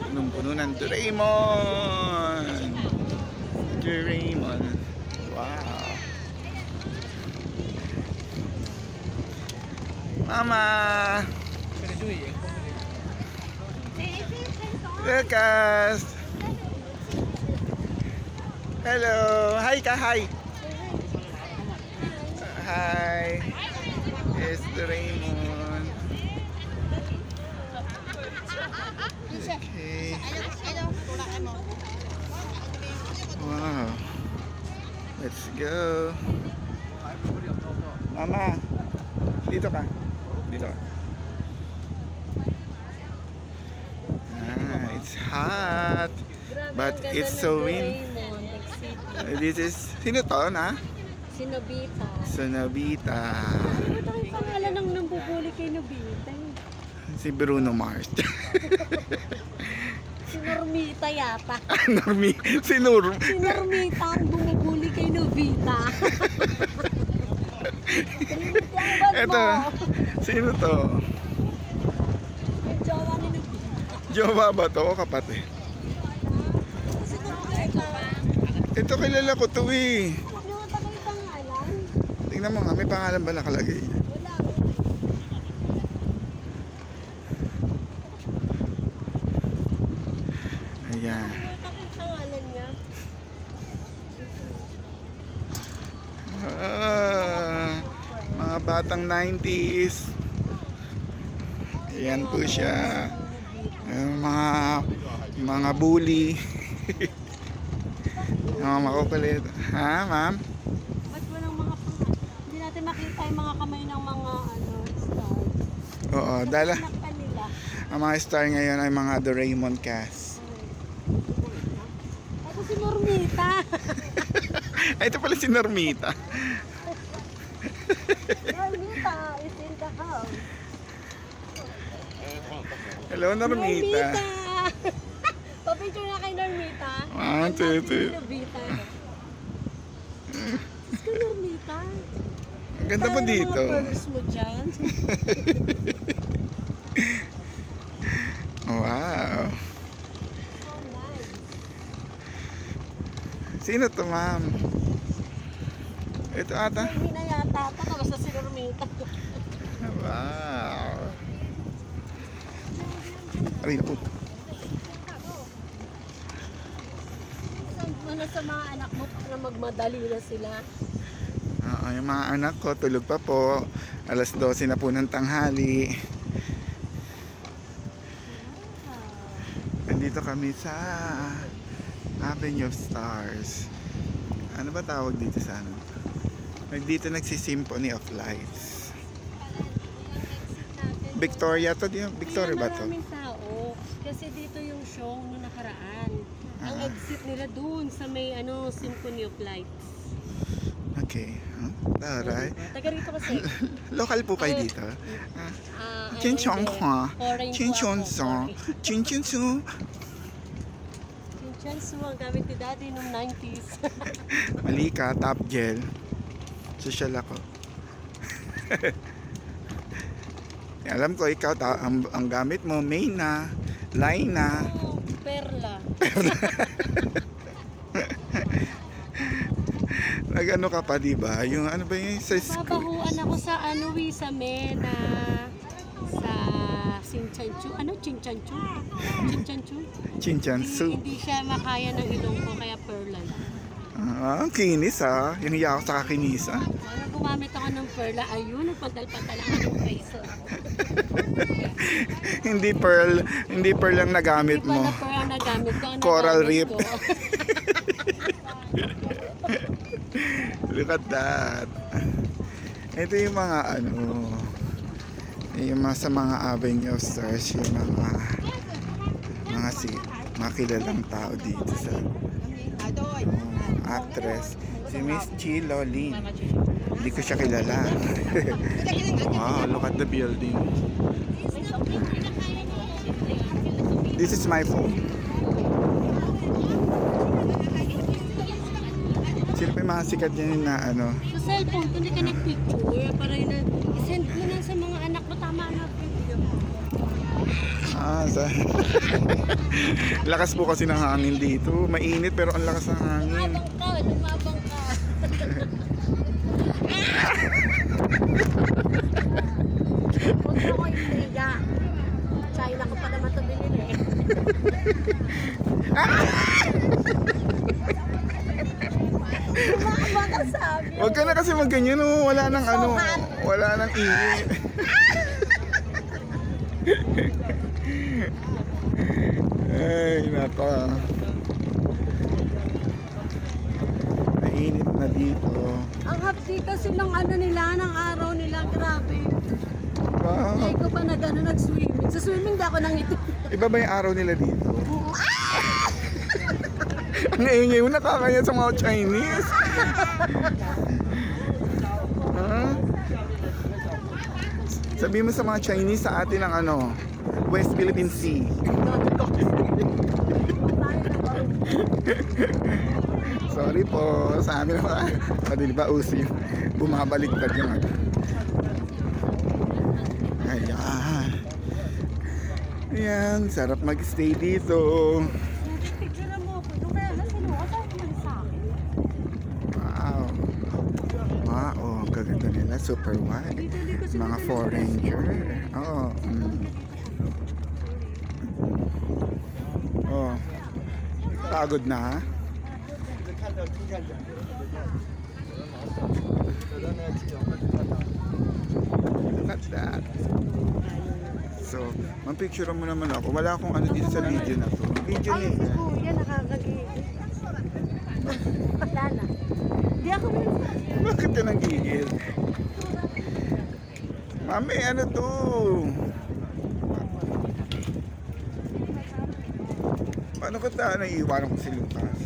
Punong-puno ng Doraemon. Doraemon. Wow. Mama. Lucas. Hello. Hi ka, hi. Hi. It's Doraemon. Okay. Wow. Let's go. Mama. Dito ka. Dito ka. It's hot. But it's so windy. This is, sino to na? Si Nobita. Si Nobita. Ano daw yung pangalan ng nambubuli kay Nobita? Si Bruno Mars. Si Normita yata. Si Norm. Si Normita ang bumubuli kay Nobita. Eto, sino to? Yung jowa ni Nobita. Jowa ba to o kapatid? Ito kilala ko to eh. Tingnan mo nga, may pangalan ba nakalagay? Wala. Ayan. Pangalan niya. Mga batang 90s. Ayan po siya. Mga bully. Mga makukulit. Ha, ma'am? Makita yung mga kamay ng mga stars. Oo, dahil ang mga star ngayon ay mga Doraemon cast. Ito si Normita. Ay, ito pala si Normita. Normita is in the house. Hello, Normita. Papicture na kay Normita. 1, 2, 3. Normita. Gusto Normita. Ang ganda mo dito. Mga pearls mo dyan. Wow. So nice. Sino to, ma'am? Ito ata. Hindi na yata ito. Basta si Normita. Wow. Aray po. Ano sa mga anak mo para magmadali na sila? Yung mga anak ko tulog pa po. Alas 12 na po ng tanghali. Nandito kami sa Avenue of Stars. Ano ba tawag dito sa ano? Dito nagsi-Symphony of Lights. Victoria to, Victoria ba to? Maraming tao. Kasi dito yung show nung nakaraan. Ang exit nila dun sa may Symphony of Lights. Okay. Alright. Taga rito kasi. Local po kayo dito? Chinchong kwa. Chinchong song. Chinchong su. Chinchong su ang gamit ni Daddy nung 90s. Mali ka, top gel. Social ako. Alam ko, ikaw, ang gamit mo, Mayna, Laina. Oh, Perla. Nag-ano ka pa, diba? Yung ano ba yung sa school? Babahuan ako sa sa Mena. Sa Chinchanchu. Ano? Chinchanchu? Chinchanchu? Chinchansu. Hindi siya makaya ng ilong ko, kaya Perla lang. Ang kinis ha. Yung hiya ako sa kakinis ha. Ano, gumamit ako ng Perla. Ayun, nagpantal-pantal ako ng peso. Hindi pearl ang nagamit mo. Hindi pala Perla ang nagamit ko. Ang Coral nagamit Reef. ko. Look at that. Ito yung mga yung sa mga Avenue of Stars, yung mga kilalang tao dito sa actress. Si Miss Chilo Lin. Hindi ko siya kilala. Wow, look at the building. This is my phone. Sino pa yung mga sikat din na Sa cellphone, kung hindi ka nag-picture, para yun, i-send mo na sa mga anak mo, tama na Lakas po kasi ng hangin dito. Mainit pero ang lakas ng hangin. Lumabang ka. Huwag mo ko intriga. China ko pa naman ito binili eh. Lumabang ka sabi. Huwag ka na kasi magganyan, no? Wala nang ano, wala nang init. Ay, nako. Mainit na dito. Ang hapdi kasi ng ano nila, ng araw nila, grabe. Wow. Hindi ko pa nag-swimming. Sa swimming di ako nangiti. Iba ba yung araw nila dito? Ang ingay mo, nakakaya sa mga Chinese. Huh? Sabi mo sa mga Chinese, sa atin ang ano, West Philippine Sea. Sorry po, sa amin naman. Pwede ba uso yung bumabaliktad yung ano. Ayan. Ayan, sarap mag-stay dito. Picture mo ako. Yung kaya sino? Asa ko sa akin? Wow. Wow, ang gaganda nila. Super wide. Mga foreigner. Oo. Oh. Pagod na ha? Look at that. So, mag-picture mo naman ako. Wala akong ano dito sa video na to. Video Ay, nila. si Kuya nakakagigil. Wala na. Di ako Bakit ka nang gigil? Mami, ano to? Paano ka naiiwanan ko si Lucas?